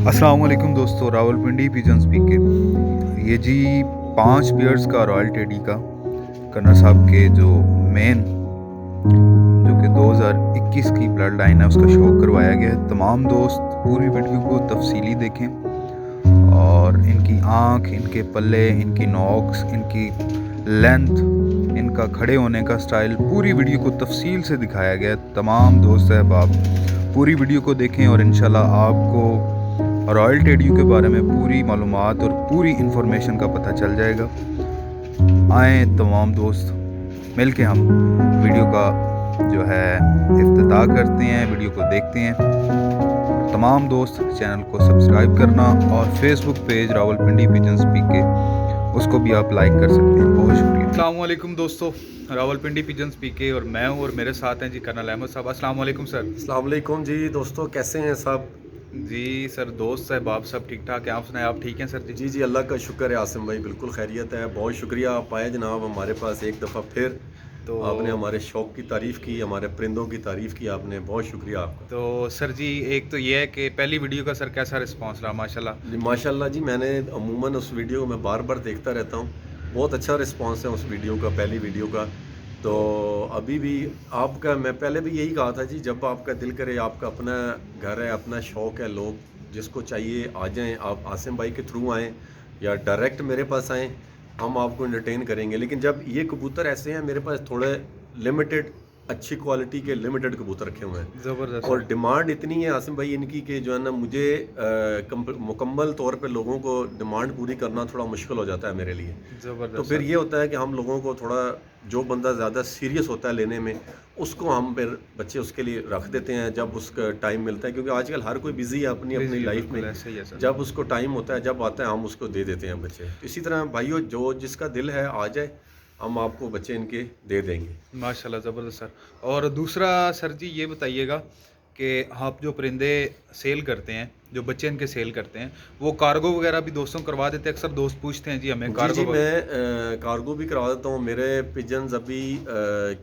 अस्सलाम वालेकुम दोस्तों, रावलपिंडी पिजन स्पीक के ये जी 5 बियर्स का रॉयल टेडी का कन्नर साहब के जो मेन जो कि 2021 की ब्लड लाइन है उसका शो करवाया गया है। तमाम दोस्त पूरी वीडियो को तफसीली देखें और इनकी आँख, इनके पल्ले, इनकी नोक्स, इनकी लेंथ, इनका खड़े होने का स्टाइल पूरी वीडियो को तफसील से दिखाया गया है। तमाम दोस्त अहबाब पूरी वीडियो को देखें और इंशाल्लाह आपको रॉयल टेडियो के बारे में पूरी मालूमात और पूरी इन्फॉर्मेशन का पता चल जाएगा। आए तमाम दोस्त मिल के हम वीडियो का जो है इफ्तिताह करते हैं, वीडियो को देखते हैं। और तमाम दोस्त चैनल को सब्सक्राइब करना और Facebook page Rawalpindi pigeon speak के उसको भी आप लाइक कर सकते हैं। बहुत शुक्रिया। अस्सलाम वालेकुम दोस्तों, रावलपिंडी पिजन स्पीक के और मैं हूँ और मेरे साथ हैं जी कर्नल अहमद साहब। अस्सलाम वालेकुम सर। अस्सलाम वालेकुम जी दोस्तों, कैसे हैं सब? जी सर, दोस्त साहब आप सब ठीक ठाक हैं? आप सुनाए, आप ठीक हैं सर? जी जी अल्लाह का शुक्र है आसिम भाई, बिल्कुल खैरियत है। बहुत शुक्रिया आप आए जनाब हमारे पास एक दफ़ा फिर। तो आपने हमारे शौक़ की तारीफ़ की, हमारे परिंदों की तारीफ़ की आपने, बहुत शुक्रिया आपका। तो सर जी, एक तो ये है कि पहली वीडियो का सर कैसा रिस्पांस रहा? माशाल्लाह जी माशाल्लाह जी, मैंने अमूमन उस वीडियो में बार बार देखता रहता हूँ, बहुत अच्छा रिस्पांस है उस वीडियो का, पहली वीडियो का। तो अभी भी आपका, मैं पहले भी यही कहा था जी, जब आपका दिल करे, आपका अपना घर है, अपना शौक़ है, लोग जिसको चाहिए आ जाएं, आप आसिम भाई के थ्रू आएँ या डायरेक्ट मेरे पास आएँ, हम आपको एंटरटेन करेंगे। लेकिन जब ये कबूतर ऐसे हैं, मेरे पास थोड़े लिमिटेड, अच्छी क्वालिटी के लिमिटेड कबूतर रखे हुए हैं ज़बरदस्त और सर। डिमांड इतनी है आसिम भाई इनकी कि जो है ना, मुझे मुकम्मल तौर पे लोगों को डिमांड पूरी करना थोड़ा मुश्किल हो जाता है मेरे लिए। तो ज़बरदस्त फिर सर। ये होता है कि हम लोगों को थोड़ा, जो बंदा ज़्यादा सीरियस होता है लेने में, उसको हम फिर बच्चे उसके लिए रख देते हैं जब उसका टाइम मिलता है, क्योंकि आजकल हर कोई बिज़ी है अपनी अपनी बिल्कुल लाइफ बिल्कुल में। ऐसे ही है सर। जब उसको टाइम होता है, जब आता है, हम उसको दे देते हैं बच्चे। तो इसी तरह भाइयों, जो जिसका दिल है आ जाए, हम आपको बच्चे इनके दे देंगे। माशाल्लाह ज़बरदस्त सर। और दूसरा सर जी ये बताइएगा कि आप जो परिंदे सेल करते हैं, जो बच्चे इनके सेल करते हैं, वो कार्गो वगैरह भी दोस्तों करवा देते हैं? अक्सर दोस्त पूछते हैं जी हमें जी कार्गो मैं कार्गो भी करवा देता हूँ। मेरे पिजन्स अभी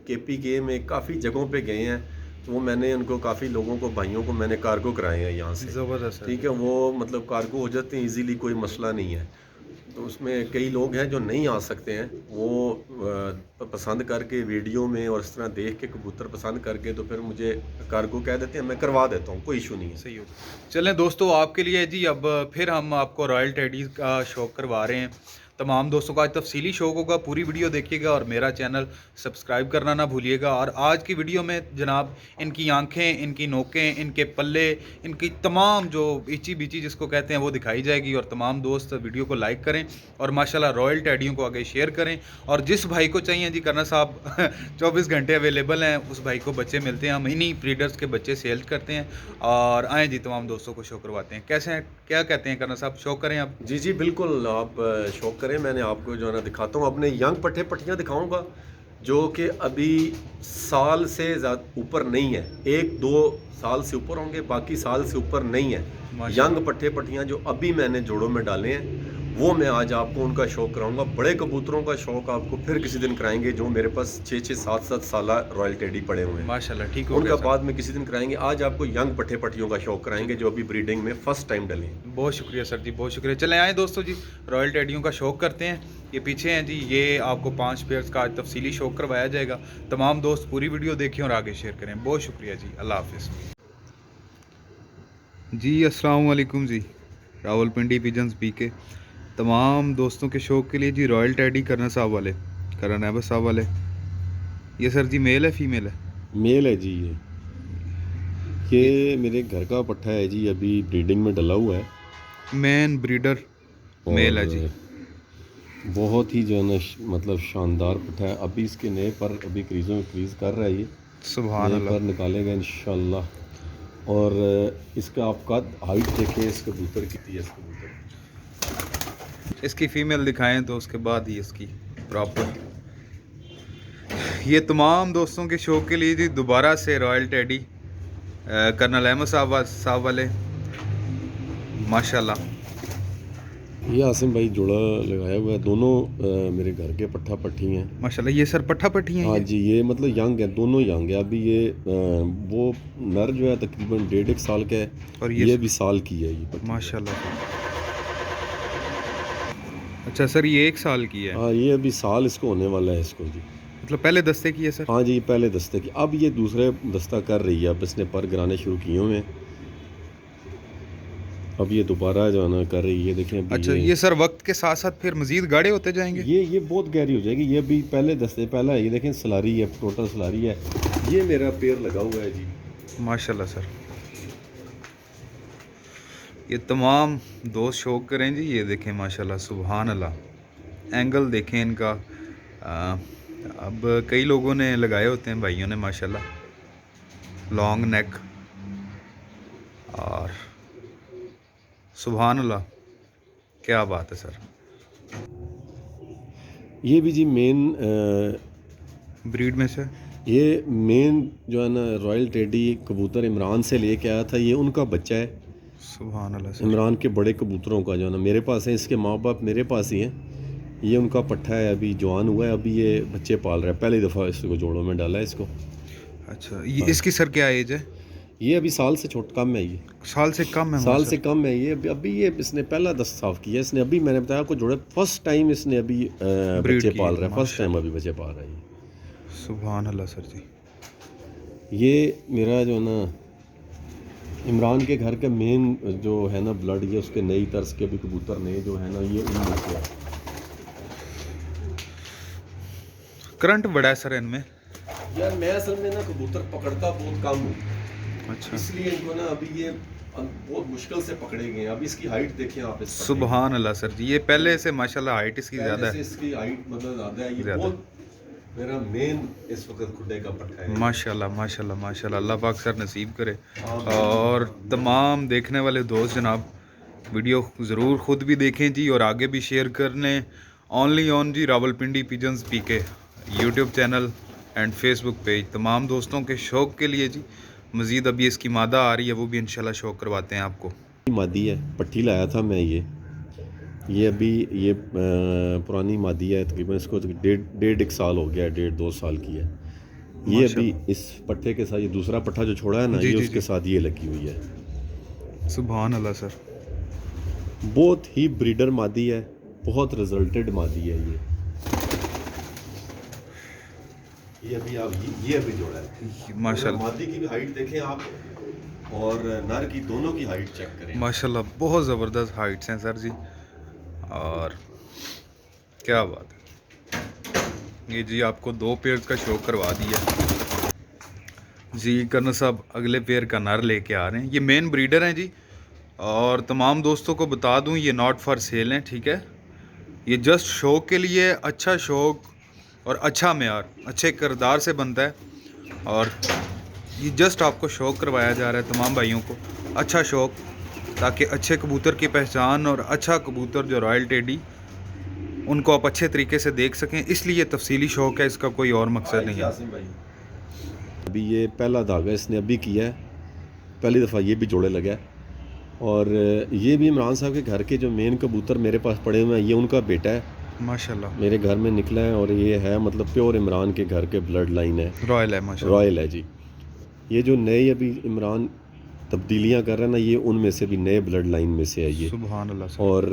केपीके में काफ़ी जगहों पे गए हैं, तो वो मैंने उनको, काफ़ी लोगों को, भाइयों को मैंने कार्गो कराए हैं यहाँ से। ज़बरदस्त सर। ठीक है, वो मतलब कार्गो हो जाते हैं ईज़िली, कोई मसला नहीं है। तो उसमें कई लोग हैं जो नहीं आ सकते हैं, वो पसंद करके वीडियो में और इस तरह देख के कबूतर पसंद करके, तो फिर मुझे कार्गो कह देते हैं, मैं करवा देता हूँ, कोई इशू नहीं है। सही हो। चलें दोस्तों, आपके लिए जी अब फिर हम आपको रॉयल टेडीज़ का शौक करवा रहे हैं। तमाम दोस्तों का आज तफसीली शौक होगा, पूरी वीडियो देखिएगा और मेरा चैनल सब्सक्राइब करना ना भूलिएगा। और आज की वीडियो में जनाब इनकी आंखें, इनकी नोकें, इनके पल्ले, इनकी तमाम जो इची बिची जिसको कहते हैं वो दिखाई जाएगी। और तमाम दोस्त वीडियो को लाइक करें और माशाल्लाह रॉयल टेडियों को आगे शेयर करें। और जिस भाई को चाहिए जी, कर्नल साहब 24 घंटे अवेलेबल हैं, उस भाई को बच्चे मिलते हैं। हम इन्हीं ब्रीडर्स के बच्चे सेल करते हैं और आएँ जी तमाम दोस्तों को शो करवाते हैं। कैसे हैं, क्या कहते हैं कर्नल साहब, शो करें आप? जी बिल्कुल, आप शौक करें। मैंने आपको जो है ना दिखाता हूँ, अपने यंग पट्टे पट्टियाँ दिखाऊंगा, जो कि अभी साल से ज़्यादा ऊपर नहीं है। 1-2 साल से ऊपर होंगे, बाकी साल से ऊपर नहीं है। माशाल्लाह। यंग पट्टे पट्टियाँ जो अभी मैंने जोड़ों में डाले हैं, वो मैं आज आपको उनका शौक कराऊंगा। बड़े कबूतरों का शौक आपको फिर किसी दिन कराएंगे, जो मेरे पास 6-6, 7-7 साल रॉयल टेडी पड़े हुए हैं, माशाल्लाह ठीक हो गया उनका सर। बाद में किसी दिन कराएंगे। आज आपको यंग पट्टे पट्टियों का शौक कराएंगे, जो अभी ब्रीडिंग में फर्स्ट टाइम डले हैं। बहुत शुक्रिया सर जी, बहुत शुक्रिया। चले आए दोस्तों जी, रॉयल टेडियों का शौक करते हैं। ये पीछे हैं जी, ये आपको 5 पेयर्स का आज तफसीली शौक करवाया जाएगा। तमाम दोस्त पूरी वीडियो देखें और आगे शेयर करें। बहुत शुक्रिया जी, अल्लाह हाफिज़। जी अस्सलाम वालेकुम जी, रावलपिंडी पिजन्स बी के तमाम दोस्तों के शौक के लिए जी रॉयल टेडी कर्नल साहब वाले, कर्नल अहमद साहब वाले। ये सर जी मेल है फीमेल है? मेल है जी ये मेरे घर का पट्ठा है जी, अभी ब्रीडिंग में डला हुआ है मेन ब्रीडर मेल है जी। और बहुत ही जो है ना मतलब शानदार पट्ठा है। अभी इसके नए पर अभी क्रीज़ों में क्रीज़ कर रहा है, ये सुभान नए अल्लाह। पर निकालेगा इंशाल्लाह। और इसका आप कद, हाइट देखिए इस कबूतर की है, इस कबूतर इसकी फ़ीमेल दिखाएं तो उसके बाद ही इसकी प्रॉपर। ये तमाम दोस्तों के शौक के लिए जी दोबारा से रॉयल टेडी कर्नल अहमद साहब वाले, माशाल्लाह ये आसिम भाई जोड़ा लगाया हुआ है, दोनों मेरे घर के पट्ठा पट्ठी हैं। माशाल्लाह। ये सर पट्ठा पट्टी हैं हाँ ये? जी, ये मतलब यंग है, दोनों यंग है अभी। ये वो नर जो है तकरीबन 1.5 साल का है, और ये भी साल की है ये पट्टी। माशाल्लाह। अच्छा सर, ये 1 साल की है? हाँ, ये अभी साल इसको होने वाला है इसको जी। मतलब पहले दस्ते की है सर? हाँ जी, पहले दस्ते की, अब ये दूसरे दस्ता कर रही है, अब इसने पर गिराने शुरू किए हुए हैं, अब ये दोबारा जो है ना कर रही है, देखें अभी। अच्छा, ये सर वक्त के साथ साथ फिर मजीद गाढ़े होते जाएंगे? ये बहुत गहरी हो जाएगी। ये अभी पहले दस्ते पहला है, ये देखें सलारी है, टोटल सलारी है। ये मेरा पेड़ लगा हुआ है जी। माशाल्लाह सर। ये तमाम दोस्त शौक करें जी, ये देखें माशाल्लाह सुभान अल्लाह। एंगल देखें इनका। अब कई लोगों ने लगाए होते हैं भाइयों ने माशाल्लाह, लॉन्ग नेक, और सुभान अल्लाह, क्या बात है सर। ये भी जी मेन ब्रीड में से ये मेन जो है ना रॉयल टेडी कबूतर इमरान से लेके आया था, ये उनका बच्चा है। सुभान अल्लाह सर। इमरान के बड़े कबूतरों का जो है ना मेरे पास है, इसके माँ बाप मेरे पास ही हैं। ये उनका पट्ठा है, अभी जवान हुआ है, अभी ये बच्चे पाल रहा है, पहली दफ़ा इसको जोड़ों में डाला है इसको। अच्छा, ये इसकी सर क्या एज है? ये अभी साल से छोटा कम है, ये साल से कम है? साल से कम है ये। अभी ये इसने पहला दस्त साफ किया इसने, अभी मैंने बताया आपको जोड़े फर्स्ट टाइम इसने अभी बच्चे पाल रहा है, फर्स्ट टाइम अभी बच्चे पाल रहा है ये। सुभान अल्लाह सर जी। ये मेरा जो ना इमरान के घर का मेन जो है ना ब्लड, ये उसके नई तर्ज के भी कबूतर नए जो है ना, ये उनमें से है। करंट बड़ा है सर इनमें? यार मैं असल में ना कबूतर पकड़ता बहुत कम हूँ, अच्छा, इसलिए इनको ना अभी ये बहुत मुश्किल से पकड़े गए हैं। अभी इसकी हाइट देखें आप इस सुभान अल्लाह सर जी। ये पहले से माशाल्लाह हाइट इसकी ज़्यादा है। इसकी हाइट मतलब ज़्यादा है। ये ज़्यादा। बहुत मेरा मेन इस वक्त खुडे का पट्टा है। माशाल्लाह माशाल्लाह माशाल्लाह, अल्लाह पाक सर नसीब करे। और तमाम देखने वाले दोस्त जनाब वीडियो ज़रूर ख़ुद भी देखें जी, और आगे भी शेयर कर लें। Only on G Rawalpindi pigeons PK YouTube channel and Facebook page, तमाम दोस्तों के शौक़ के लिए जी। मज़ीद अभी इसकी मादा आ रही है, वो भी इंशाल्लाह शौक़ करवाते हैं आपको। मादी है, पट्टी लाया था मैं ये अभी ये पुरानी मादी है, तकरीबन इसको डेढ़ एक साल हो गया है, 1.5-2 साल की है ये। अभी इस पट्टे के साथ ये दूसरा पट्टा जो छोड़ा है ना, ये उसके साथ ये लगी हुई है। सुभान अल्लाह सर। बहुत ही ब्रीडर मादी है, बहुत रिजल्टेड मादी है ये अभी आप ये अभी जोड़ा है माशाल्लाह। मादी की भी हाइट देखें आप, और नर की, दोनों की हाइट चेक करें माशाल्लाह बहुत ज़बरदस्त हाइट्स हैं सर जी, और क्या बात है। ये जी आपको 2 पेयर का शौक करवा दिया जी। कर्नल साहब अगले पेयर का नर लेके आ रहे हैं, ये मेन ब्रीडर हैं जी। और तमाम दोस्तों को बता दूं, ये नॉट फॉर सेल हैं, ठीक है। ये जस्ट शौक के लिए, अच्छा शौक और अच्छा मेयार, अच्छे किरदार से बनता है, और ये जस्ट आपको शौक करवाया जा रहा है तमाम भाइयों को, अच्छा शौक, ताकि अच्छे कबूतर की पहचान और अच्छा कबूतर जो रॉयल टेडी, उनको आप अच्छे तरीके से देख सकें, इसलिए तफसीली शौक है, इसका कोई और मकसद नहीं है। अभी ये पहला धागा इसने अभी किया है, पहली दफ़ा ये भी जोड़े लगा है। और ये भी इमरान साहब के घर के जो मेन कबूतर मेरे पास पड़े हुए हैं, ये उनका बेटा है माशाल्लाह, मेरे घर में निकला है, और ये है मतलब प्योर इमरान के घर के ब्लड लाइन है, रॉयल है माशाल्लाह, रॉयल है जी। ये जो नए अभी इमरान तब्दीलियां कर रहे हैं ना, ये उनमें से भी नए ब्लड लाइन में से है ये। सुभान अल्लाह। और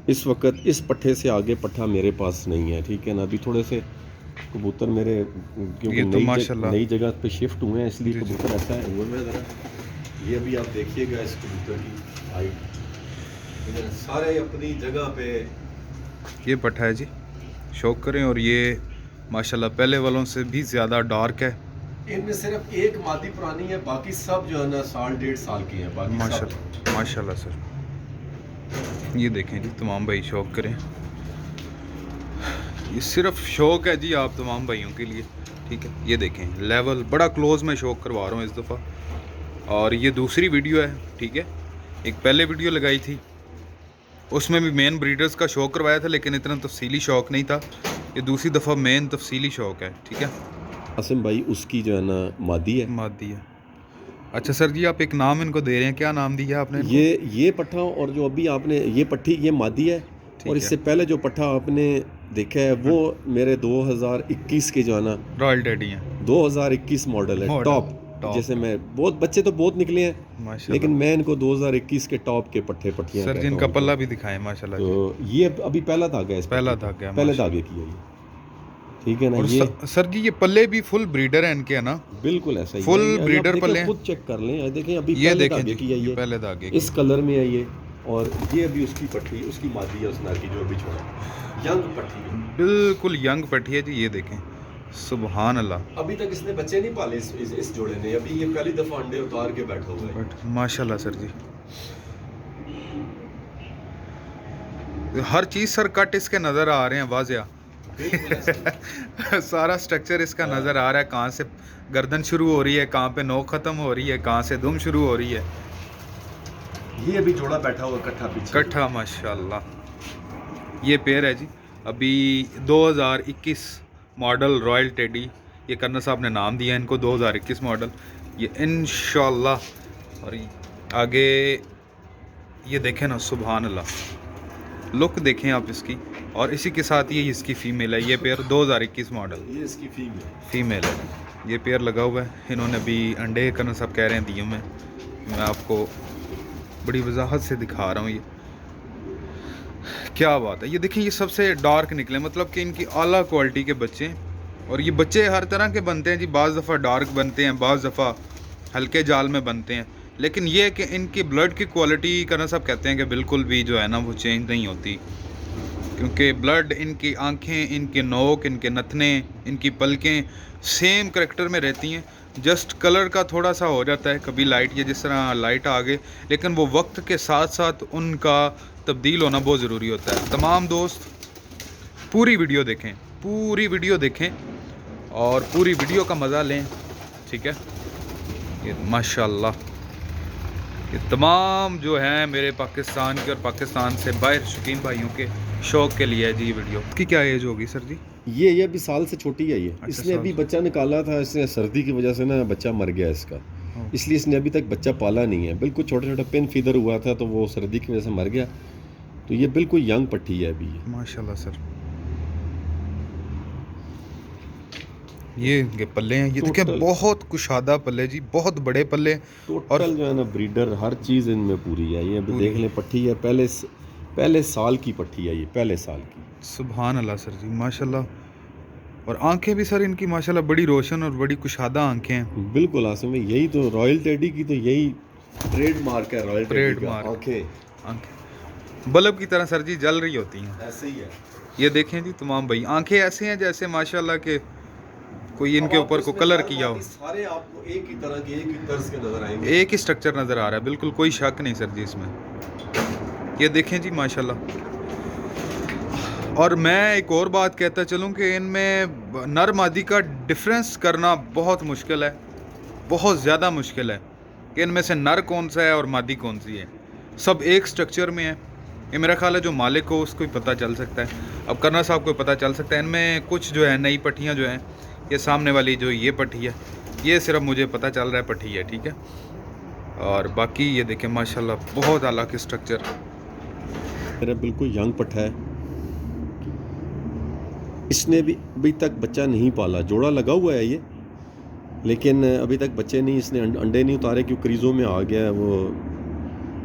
इस वक्त इस पट्ठे से आगे पट्ठा मेरे पास नहीं है, ठीक है ना। अभी थोड़े से कबूतर मेरे क्योंकि नई जगह पे शिफ्ट हुए हैं, इसलिए कबूतर ऐसा है हुआ में ज़रा। ये अभी आप देखिएगा इस कबूतर की हाइट, सारे अपनी जगह पे। ये पट्टा है जी, शौक करें। और ये माशाल्लाह पहले वालों से भी ज़्यादा डार्क है। इनमें सिर्फ एक मादी पुरानी है, बाकी सब जो है ना 1.5 साल की है बाकी। माशाल्लाह माशाल्लाह सर। ये देखें जी, तमाम भाई शौक करें, ये सिर्फ शौक है जी आप तमाम भाइयों के लिए, ठीक है। ये देखें लेवल बड़ा क्लोज में शौक करवा रहा हूँ इस दफ़ा, और ये दूसरी वीडियो है, ठीक है। एक पहले वीडियो लगाई थी, उसमें भी मेन ब्रीडर्स का शौक करवाया था, लेकिन इतना तफसीली शौक नहीं था। ये दूसरी दफ़ा मेन तफसीली शौक है, ठीक है। आसिम भाई उसकी जो है ना मादी है, मादी है। अच्छा सर जी, आप एक नाम इनको दे रहे हैं, क्या नाम दिया आपने इनको? ये पट्ठा और जो अभी आपने ये पट्टी ये मादी है, ठीक और है। इससे पहले जो पट्ठा आपने देखा है वो मेरे 2021 के जो है ना, रॉयल टेडी हैं 2021 मॉडल है मॉडल टॉप। टॉप। जैसे मैं बहुत बच्चे तो बहुत निकले हैं, माशाल्लाह लेकिन मैं इनको 2021 के टॉप के पट्टियाँ सर जी, कहता इनका हूँ पल्ला इनको। भी दिखाएं माशाल्लाह जी। तो ये अभी पहला धागा है इस पहला पट्टी का, धागा है पहले माशाल्लाह। धागे की है ये, ठीक है ना। और ये सर जी ये पल्ले भी फुल ब्रीडर है इनके, है ना? बिल्कुल ऐसा ही फुल है, ये आप ब्रीडर देखें, पल्ले हैं। खुद चेक कर लें, ये देखें अभी ये पहले देखें धागे जी, की है ये ये, पहले धागे इस की। कलर में है ये। और ये अभी उसकी पट्टी, उसकी मादी है उस नर की जो अभी छोड़ा, यंग पट्टी है, बिल्कुल यंग पट्टी है जी। ये देखें, सुभान अल्लाह। अभी तक इसने बच्चे नहीं पाले इस जोड़े ने, अभी ये पहली दफा अंडे उतार के बैठा हुआ है। बट माशाल्लाह सर जी, हर चीज़ सर कट इसके नज़र आ रहे हैं वाजिया। बिल्कुल ऐसा ही है। सारा स्ट्रक्चर इसका नज़र आ रहा है, कहाँ से गर्दन शुरू हो रही है, कहाँ पे नोक ख़त्म हो रही है, कहाँ से दुम शुरू हो रही है। ये अभी जोड़ा बैठा हुआ इकट्ठा पीछे। कट्ठा माशाल्लाह। ये पेयर है जी, अभी 2021 मॉडल रॉयल टेडी। ये करना साहब ने नाम दिया इनको 2021 मॉडल। ये इंशाल्लाह। और आगे ये देखें ना, सुभान अल्लाह, लुक देखें आप इसकी। और इसी के साथ ये इसकी फ़ीमेल है। ये पेयर 2021 मॉडल ये इसकी फीमेल है। ये पेयर लगा हुआ है, इन्होंने अभी अंडे करना साहब कह रहे हैं दिए में। मैं आपको बड़ी वजाहत से दिखा रहा हूँ। ये क्या बात है, ये देखिए, ये सबसे डार्क निकले, मतलब कि इनकी आला क्वालिटी के बच्चे हैं। और ये बच्चे हर तरह के बनते हैं जी, बाज़ दफ़ा डार्क बनते हैं, बाज़ दफ़ा हल्के जाल में बनते हैं, लेकिन ये है कि इनकी ब्लड की क्वालिटी करना साहब कहते हैं कि बिल्कुल भी जो है ना वो चेंज नहीं होती, क्योंकि ब्लड, इनकी आंखें, इनके नोक, इनके नथने, इनकी पलकें सेम करेक्टर में रहती हैं। जस्ट कलर का थोड़ा सा हो जाता है कभी लाइट, ये जिस तरह लाइट आ गए, लेकिन वो वक्त के साथ साथ उनका तब्दील होना बहुत ज़रूरी होता है। तमाम दोस्त पूरी वीडियो देखें, पूरी वीडियो देखें और पूरी वीडियो का मज़ा लें, ठीक है। ये माशाल्लाह, ये तमाम जो हैं मेरे पाकिस्तान के और पाकिस्तान से बाहर शौकीन भाइयों के शौक़ के लिए है जी ये वीडियो। की क्या एज होगी सर जी? ये अभी साल से छोटी है ये। अच्छा, इसने साल अभी से। बच्चा निकाला था, इसने सर्दी की वजह से ना बच्चा मर गया इसका, इसलिए इसने अभी तक बच्चा पाला नहीं है। बिल्कुल छोटा छोटा पिन फीदर हुआ था, तो वो सर्दी की वजह से मर गया। तो ये बिल्कुल यंग पट्टी है अभी ये। माशाल्लाह सर। ये पल्ले हैं, ये देखिए टोटल बहुत कुशादा पल्ले जी, बहुत बड़े पल्ले। टोटल जो है ना ब्रीडर, हर चीज़ इनमें पूरी है। ये अभी पूरी। देख लें, पट्टी है पहले साल की पट्टी है ये, पहले साल की। सुभान अल्लाह सर जी, माशाल्लाह। और आंखें भी सर इनकी माशाल्लाह बड़ी रोशन और बड़ी कुशादा आंखें हैं। बिल्कुल आसिम भाई, यही तो रॉयल टेडी की तो यही ट्रेडमार्क है, रॉयल टेडी का। ट्रेडमार्क। आंखें आंखें बल्ब की तरह सर जी जल रही होती हैं। ऐसे ही है। ये देखें जी तमाम भाई, आंखें ऐसे हैं जैसे माशाल्लाह के कोई इनके अब ऊपर आपको को इसमें कलर हर किया हो। बाकी सारे आपको एक ही तरह के, एक ही तर्ज के नजर आएंगे। एक ही स्ट्रक्चर नज़र आ रहा है, बिल्कुल कोई शक नहीं सर जी इसमें। ये देखें जी माशाल्लाह। और मैं एक और बात कहता चलूँ कि इनमें नर मादी का डिफरेंस करना बहुत मुश्किल है, बहुत ज़्यादा मुश्किल है कि इनमें से नर कौन सा है और मादी कौन सी है। सब एक स्ट्रक्चर में है। ये मेरा ख्याल है जो मालिक हो उसको ही पता चल सकता है। अब करना साहब को पता चल सकता है। इनमें कुछ जो है नई पट्टियाँ जो हैं, ये सामने वाली जो ये पट्टी है, ये सिर्फ मुझे पता चल रहा है पट्टी है, ठीक है। और बाकी ये देखें माशाल्लाह बहुत आला के स्ट्रक्चर। मेरा बिल्कुल यंग पट्ठा है। इसने भी अभी तक बच्चा नहीं पाला, जोड़ा लगा हुआ है ये, लेकिन अभी तक बच्चे नहीं, इसने अंडे नहीं उतारे क्योंकि क्रीज़ों में आ गया है। वो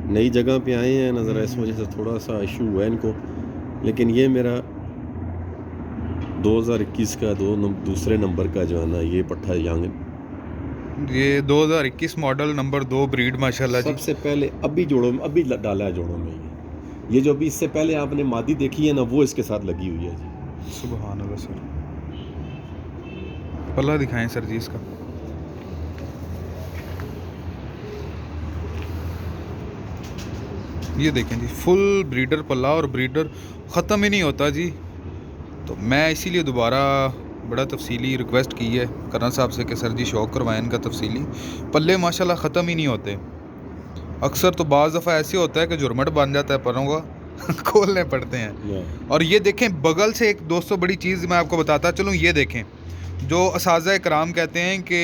नई जगह पे आए हैं नज़र, इस वजह से थोड़ा सा इशू हुआ है इनको। लेकिन ये मेरा 2021 का दूसरे नंबर का जो है ना ये पट्ठा यंग, ये 2021 मॉडल नंबर 2 ब्रीड माशाल्लाह जी। सबसे पहले अभी जोड़ों में, अभी डाला है जोड़ों में ये जो अभी इससे पहले आपने मादी देखी है ना, वो इसके साथ लगी हुई है जी। सुभान अल्लाह सर। पल्ला दिखाएं सर जी इसका। ये देखें जी फुल ब्रीडर पल्ला, और ब्रीडर ख़त्म ही नहीं होता जी। तो मैं इसीलिए दोबारा बड़ा तफसीली रिक्वेस्ट की है करना साहब से कि सर जी शौक़ करवाएं इनका तफसीली। पल्ले माशाल्लाह ख़त्म ही नहीं होते। अक्सर तो बाज़ दफ़ा ऐसे होता है कि जुर्मट बन जाता है परों का खोलने पड़ते हैं। और ये देखें बगल से एक दोस्तों बड़ी चीज़ मैं आपको बताता चलूँ। ये देखें, जो असाज़ा कराम कहते हैं कि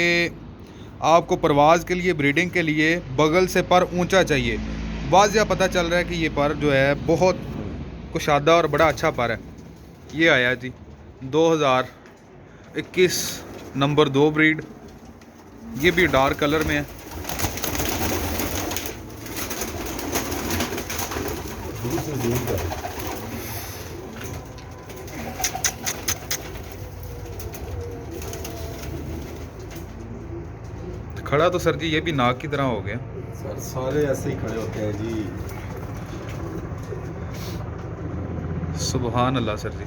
आपको परवाज़ के लिए, ब्रीडिंग के लिए बगल से पर ऊंचा चाहिए। वाज़िया पता चल रहा है कि ये पर जो है बहुत कुशादा और बड़ा अच्छा पर है। ये आया जी 2021 नंबर 2 ब्रीड। ये भी डार्क कलर में है। खड़ा तो सर जी ये भी नाक की तरह हो गया। सर सारे ऐसे ही खड़े होते हैं जी। सुभान अल्लाह सर जी।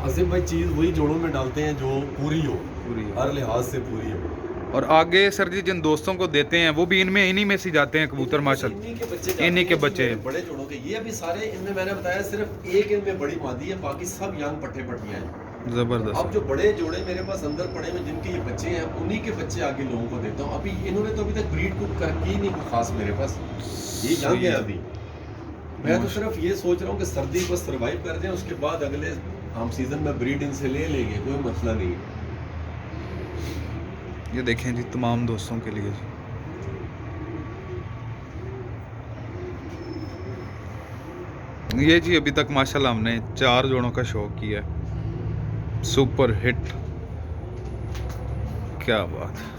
आसिफ भाई चीज़ वही जोड़ों में डालते हैं जो पूरी हो, पूरी है। हर लिहाज से पूरी हो। और आगे सर जी जिन दोस्तों को देते हैं वो भी इन्हीं में से जाते हैं कबूतर माशाल्लाह। इन्हीं के बच्चे जाते इन्हीं के हैं, बच्चे मेरे बड़े जोड़ों के। ये अभी सारे इनमें मैंने बताया सिर्फ एक इनमें बड़ी मादी है, बाकी सब यंग पट्टे पट्टियां हैं। अब ज़बरदस्त। जो बड़े जोड़े मेरे पास अंदर पड़े हुए जिनके ये बच्चे हैं, उन्हीं के बच्चे आगे लोगों को देता हूँ। अभी इन्होंने तो अभी तक ब्रीड को की नहीं कोई खास मेरे पास। ये यंग है अभी। मैं तो सिर्फ ये सोच रहा हूँ कि सर्दी को सर्वाइव कर जाए, उसके बाद अगले हम सीजन में ब्रीड इनसे ले लेंगे, कोई मसला नहीं है। ये देखें जी तमाम दोस्तों के लिए जी। ये जी अभी तक माशाल्लाह हमने 4 जोड़ों का शौक किया है। सुपर हिट, क्या बात है।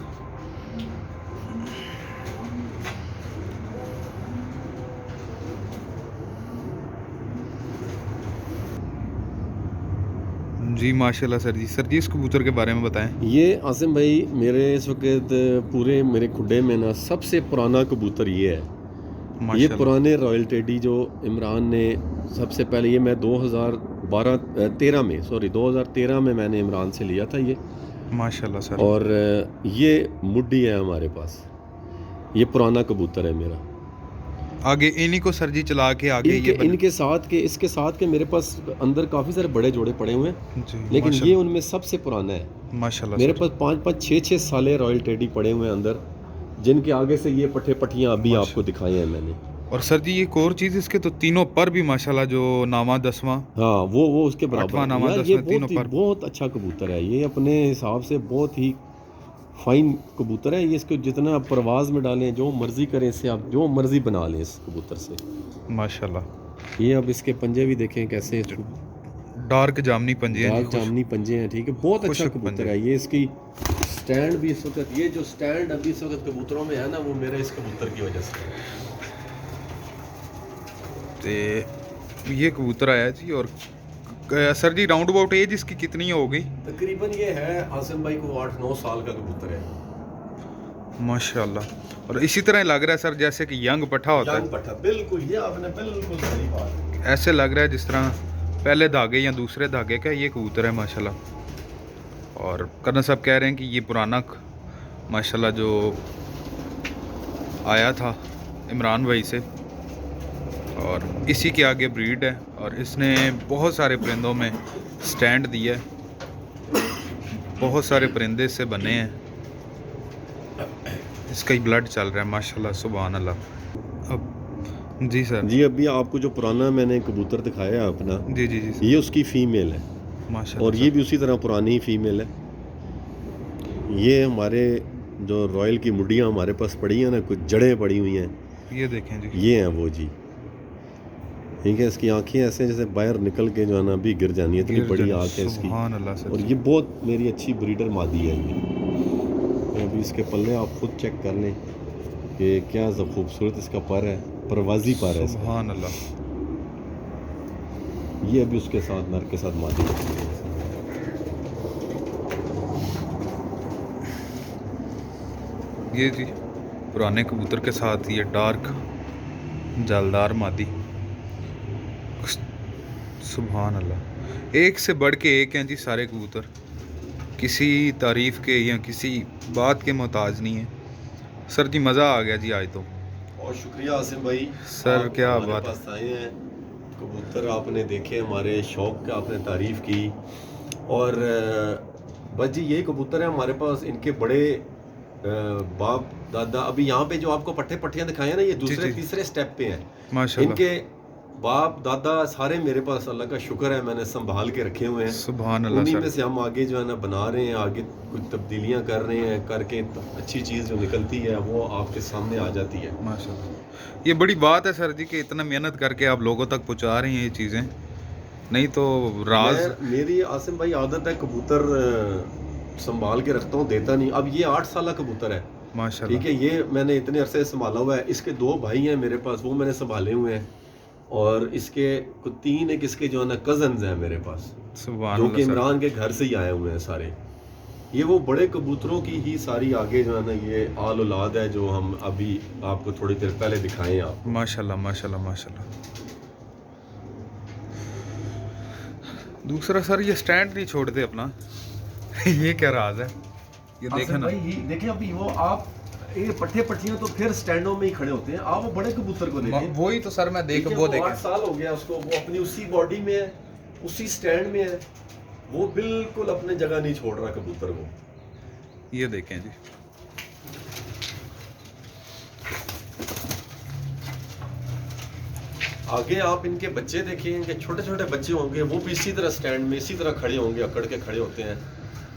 जी माशाल्लाह सर जी। सर जी इस कबूतर के बारे में बताएं। ये आसिम भाई मेरे इस वक्त पूरे मेरे खुड्डे में ना सबसे पुराना कबूतर ये है। ये माशाल्लाह। पुराने रॉयल टेडी जो इमरान ने सबसे पहले, ये मैं 2013 में मैंने इमरान से लिया था ये। माशाल्लाह सर। और ये मुड्डी है हमारे पास। ये पुराना कबूतर है मेरा। आगे इन्हीं को सर जी चला के आगे इनके साथ के, इसके साथ के मेरे पास अंदर काफ़ी सारे बड़े जोड़े पड़े हुए हैं, जी, लेकिन ये उनमें सबसे पुराना है। माशाल्लाह मेरे सर। पास 5-5, 6-6 साले रॉयल टेडी पड़े हुए हैं अंदर, जिनके आगे से ये पट्टे पट्टियाँ अभी आपको दिखाई हैं मैंने। और सर जी एक और चीज़, इसके तो तीनों पर भी माशाल्लाह जो नामा 10वां, हाँ वो उसके आठवां बराबर नामा यार। 10वां ये तीनों पर। बहुत अच्छा कबूतर है। ये अपने हिसाब से बहुत ही फाइन कबूतर है। ये इसको जितना आप परवाज़ में डालें, जो मर्ज़ी करें, इससे आप जो मर्ज़ी बना लें इस कबूतर से माशाल्लाह। ये अब इसके पंजे भी देखें कैसे डार्क जामनी पंजे हैं जी, डार्क जामनी पंजे हैं। ठीक है, बहुत अच्छा खुशक कबूतर पंजे। है। ये इसकी स्टैंड भी इस वक्त, ये जो स्टैंड अभी इस वक्त कबूतरों में है ना, वो मेरे इस कबूतर की वजह से है। ते ये कबूतर आया जी। और sir ji round about age इसकी कितनी हो गई? तकरीबन ये है आसिम भाई को 8-9 साल का कबूतर है माशाल्लाह। और इसी तरह लग रहा है सर जैसे कि यंग पट्ठा होता यंग पट्टा। बिल्कुल, ये आपने बिल्कुल सही बात। है। ऐसे लग रहा है जिस तरह पहले धागे या दूसरे धागे का ये कबूतर है माशाल्लाह। और करना साहब कह रहे हैं कि ये पुराना माशाल्लाह जो आया था इमरान भाई से, और इसी के आगे ब्रीड है। और इसने बहुत सारे परिंदों में स्टैंड दिया है, बहुत सारे परिंदे इससे बने हैं। इसका ही ब्लड चल रहा है माशाल्लाह, सुभान अल्लाह। अब जी सर जी अभी आपको जो पुराना मैंने कबूतर दिखाया है अपना, जी जी जी ये उसकी फीमेल है। माशाल्लाह। और ये भी उसी तरह पुरानी ही फीमेल है। ये हमारे जो रॉयल की मुड्डियाँ हमारे पास पड़ी हैं ना, कुछ जड़ें पड़ी हुई हैं, ये देखें जी। ये हैं वो जी। ठीक है, इसकी आंखें ऐसे जैसे बाहर निकल के जो है ना अभी गिर जानी है, इतनी बड़ी आंख है इसकी। सुभान अल्लाह सर और जी। ये बहुत मेरी अच्छी ब्रीडर मादी है ये। अभी इसके पल्ले आप खुद चेक कर लें कि क्या खूबसूरत इसका पर है, परवाजी पर है इसका। सुभान अल्लाह। ये अभी उसके साथ नर के साथ मादी है। ये जी पुराने कबूतर के साथ ये डार्क जलदार मादी। सुभान अल्लाह। एक से बढ़ के एक हैं जी सारे कबूतर, किसी तारीफ़ के या किसी बात के मोहताज नहीं है। सर जी मज़ा आ गया जी आज तो। बहुत शुक्रिया आसिम भाई, सर आप क्या हमारे बात। पास आए हैं, कबूतर आपने देखे, हमारे शौक़ का आपने तारीफ़ की। और बस जी यही कबूतर है हमारे पास। इनके बड़े बाप दादा, अभी यहाँ पे जो आपको पट्टे पट्टियाँ दिखाए हैं ना, ये दूसरे तीसरे स्टेप पे हैं। माशाल्लाह। इनके बाप दादा सारे मेरे पास, अल्लाह का शुक्र है, मैंने संभाल के रखे हुए हैं। सुभान अल्लाह उन्हीं सर। में से हम आगे जो है ना बना रहे हैं, आगे कुछ तब्दीलियां कर रहे हैं, करके अच्छी चीज़ जो निकलती है वो आपके सामने आ जाती है। माशाल्लाह, ये बड़ी बात है सर जी कि इतना मेहनत करके आप लोगों तक पहुंचा रही हैं ये चीज़ें, नहीं तो राज। मेरी आसिम भाई आदत है, कबूतर संभाल के रखता हूँ, देता नहीं। अब ये 8 साल का कबूतर है, ठीक माशाल्लाह। है, ये मैंने इतने अरसे से संभाला हुआ है। इसके 2 भाई हैं मेरे पास, वो मैंने संभाले हुए हैं, और इसके कुछ 3 एक इसके जो है ना कजन्स हैं मेरे पास, सुभान जो अल्लाह कि सर। इमरान के घर से ही आए हुए हैं सारे। ये वो बड़े कबूतरों की ही सारी आगे जो है ना ये आल औलाद है, जो हम अभी आपको थोड़ी देर पहले दिखाएं आपको। माशाल्लाह माशाल्लाह माशाल्लाह। दूसरा सर ये स्टैंड नहीं छोड़ते अपना ये क्या राज है, ये देखें आसिफ ना। भाई ये देखें, अभी वो आप ये पट्टे पट्टियां तो फिर स्टैंडों में ही खड़े होते हैं, आप वो बड़े कबूतर को देखें। वही तो सर मैं देख, ठीक है, वो 8 देखें। साल हो गया उसको, वो अपनी उसी बॉडी में है, उसी स्टैंड में है, वो बिल्कुल अपने जगह नहीं छोड़ रहा कबूतर को। ये देखें जी। आगे आप इनके बच्चे देखिए, इनके छोटे छोटे बच्चे होंगे, वो भी इसी तरह स्टैंड में इसी तरह खड़े होंगे, अकड़ के खड़े होते हैं,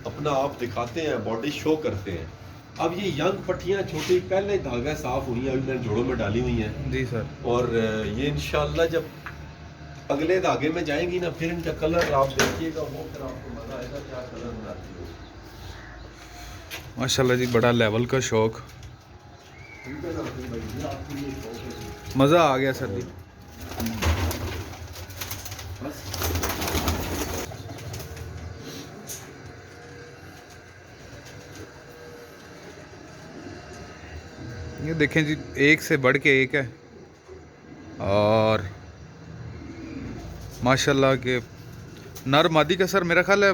अपना आप दिखाते हैं, बॉडी शो करते हैं। अब ये यंग पट्टियां छोटी पहले धागा साफ हुई हैं, अभी मैंने जोड़ों में डाली हुई हैं, जी सर। और ये इंशाल्लाह जब अगले धागे में जाएंगी ना, फिर इनका कलर आप देखिएगा, वो फिर आपको मजा आएगा क्या कलर बनाती है। माशाल्लाह जी, बड़ा लेवल का शौक, ठीक है ना आसिम भाई, ये आपके लिए शौक है। मज़ा आ गया सर जी। बस ये देखें जी, एक से बढ़ के एक है, और माशाल्लाह के नर मादी का सर मेरा ख्याल है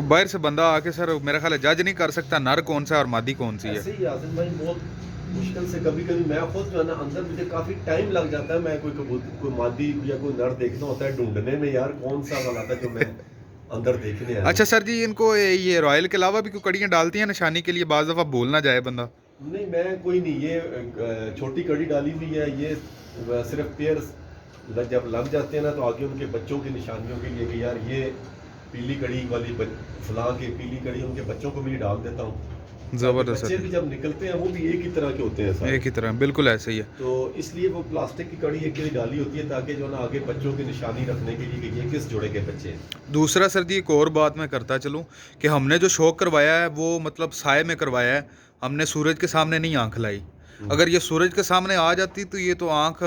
बाहर से बंदा आके सर मेरा ख्याल है जज नहीं कर सकता नर कौन सा है और मादी कौन सी है। ऐसे ही आसिम भाई, बहुत मुश्किल से कभी कभी मैं खुद जो है ना अंदर, मुझे काफी टाइम लग जाता है, मैं कोई कबूतर कोई मादी या कोई नर देखना होता है ढूंढने में, यार कौन सा वाला था जो मैं अंदर देखने आया। अच्छा सर जी, इनको ये रॉयल के अलावा भी कोई कड़ियाँ डालती हैं निशानी के लिए, बाज दफ़ा भूल ना जाए बंदा। नहीं, मैं कोई नहीं, ये छोटी कड़ी डाली हुई है, ये सिर्फ पेयर जब लग जाते हैं ना तो आगे उनके बच्चों की निशानियों के लिए कि यार ये पीली कड़ी वाली फलां के पीली कड़ी, उनके बच्चों को भी डाल देता हूँ। ज़बरदस्त बच्चे सर, भी जब निकलते हैं वो भी एक ही तरह के होते हैं सारे, एक ही तरह, बिल्कुल ऐसे ही है। तो इसलिए वो प्लास्टिक की कड़ी एक लिए डाली होती है, ताकि जो ना आगे बच्चों की निशानी रखने के लिए कि ये किस जोड़े के बच्चे हैं। दूसरा सर जी, एक और बात मैं करता चलूँ कि हमने जो शौक करवाया है वो मतलब साए में करवाया है, हमने सूरज के सामने नहीं आंख लाई। अगर ये सूरज के सामने आ जाती तो ये तो आंख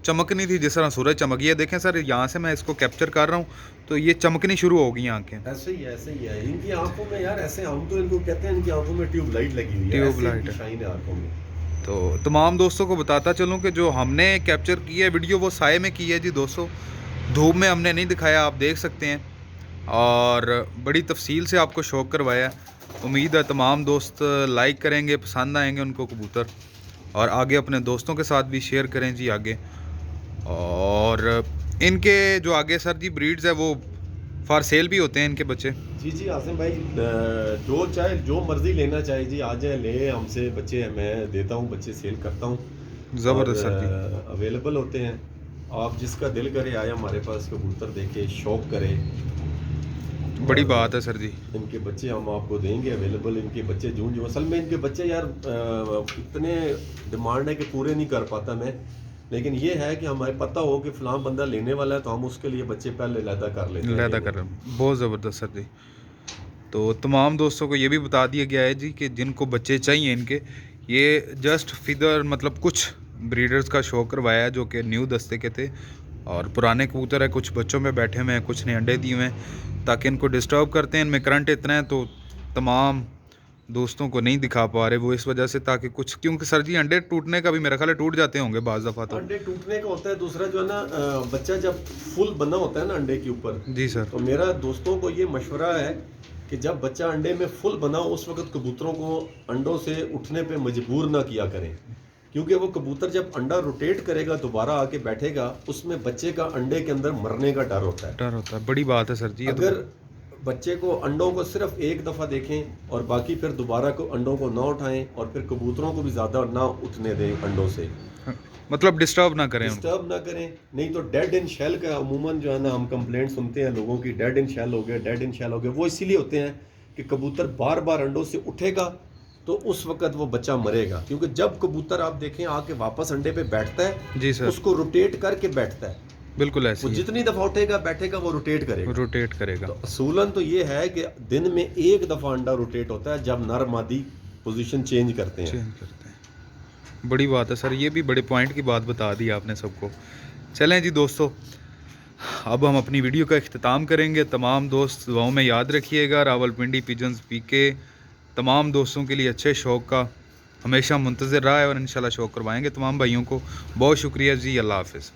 चमकनी थी जिस तरह सूरज चमक, ये देखें सर, यहाँ से मैं इसको कैप्चर कर रहा हूँ तो ये चमकनी शुरू हो गई आंखें। ऐसे ही है इनकी आंखों में यार, ऐसे हम तो इनको कहते हैं इनकी आंखों में ट्यूब लाइट लगी हुई है, ट्यूब ऐसे लाइट इनकी है। शाइन है आंखों में। तो तमाम दोस्तों को बताता चलूँ कि जो हमने कैप्चर की है वीडियो वो साए में की है जी दोस्तों, धूप में हमने नहीं दिखाया, आप देख सकते हैं, और बड़ी तफसील से आपको शौक करवाया है। उम्मीद है तमाम दोस्त लाइक करेंगे, पसंद आएंगे उनको कबूतर, और आगे अपने दोस्तों के साथ भी शेयर करें जी आगे। और इनके जो आगे सर जी ब्रीड्स है वो फॉर सेल भी होते हैं इनके बच्चे। जी आसिम भाई, जो चाहे जो मर्जी लेना चाहे जी आ जाए, ले हमसे बच्चे, मैं देता हूँ बच्चे, सेल करता हूँ, ज़बरदस्त सर जी, अवेलेबल होते हैं। आप जिसका दिल करे आए हमारे पास, कबूतर देखे, शौक करे, बड़ी बात है सर जी। इनके बच्चे हम आपको देंगे अवेलेबल। इनके बच्चे जून असल में इनके बच्चे यार इतने डिमांड है कि पूरे नहीं कर पाता मैं, लेकिन ये है कि हमें पता हो कि फ़लाँ बंदा लेने वाला है तो हम उसके लिए बच्चे पहले लैदा कर लेते हैं। लैदा कर रहे हैं, बहुत ज़बरदस्त सर जी। तो तमाम दोस्तों को ये भी बता दिया गया है जी कि जिनको बच्चे चाहिए इनके, ये जस्ट फिदर मतलब कुछ ब्रीडर्स का शौक करवाया है जो कि न्यू दस्ते के थे, और पुराने कबूतर है, कुछ बच्चों में बैठे हुए हैं, कुछ ने अंडे दिए हुए हैं, ताकि इनको डिस्टर्ब करते हैं, इनमें करंट इतना है तो तमाम दोस्तों को नहीं दिखा पा रहे वो इस वजह से, ताकि कुछ, क्योंकि सर जी अंडे टूटने का भी मेरा ख्याल है टूट जाते होंगे बाज़ दफ़ा तो। अंडे टूटने का होता है, दूसरा जो है ना बच्चा जब फुल बना होता है ना अंडे के ऊपर, जी सर। तो मेरा दोस्तों को ये मशवरा है कि जब बच्चा अंडे में फुल बना हो उस वक्त कबूतरों को अंडों से उठने पे मजबूर ना किया करें, क्योंकि वो कबूतर जब अंडा रोटेट करेगा दोबारा आके बैठेगा, उसमें बच्चे का अंडे के अंदर मरने का डर होता है। डर होता है, बड़ी बात है सर जी। ये तो अगर बच्चे को अंडों को सिर्फ एक दफ़ा देखें और बाकी फिर दोबारा को अंडों को ना उठाएं और फिर कबूतरों को भी ज़्यादा ना उठने दें अंडों से, मतलब डिस्टर्ब ना करें उनको। डिस्टर्ब ना करें। नहीं तो डेड इन शेल का अमूमन जो है ना हम कंप्लेंट सुनते हैं लोगों की, डेड इन शेल हो गए, डेड इन शेल हो गए। वो इसीलिए होते हैं कि कबूतर बार बार अंडों से उठेगा तो उस वक्त वो बच्चा मरेगा, क्योंकि जब कबूतर आप देखें आके वापस अंडे पे बैठता है जी सर, उसको रोटेट करके बैठता है, बिल्कुल ऐसे वो ही जितनी दफ़ा उठेगा बैठेगा वो रोटेट करेगा। रोटेट करेगा। तो असूलन तो ये है कि दिन में एक दफ़ा अंडा रोटेट होता है जब नर मादी पोजीशन चेंज करते हैं। चेंज करते हैं। बड़ी बात है सर, ये भी बड़े पॉइंट की बात बता दी आपने सबको। चलें जी दोस्तों, अब हम अपनी वीडियो का इख्तिताम करेंगे। तमाम दोस्त दुआओं में याद रखिएगा। रावलपिंडी पिजन्स पीके तमाम दोस्तों के लिए अच्छे शौक़ का हमेशा मुंतज़िर रहा है और इंशाल्लाह शौक़ करवाएंगे तमाम भाइयों को। बहुत शुक्रिया जी, अल्लाह हाफ़िज़।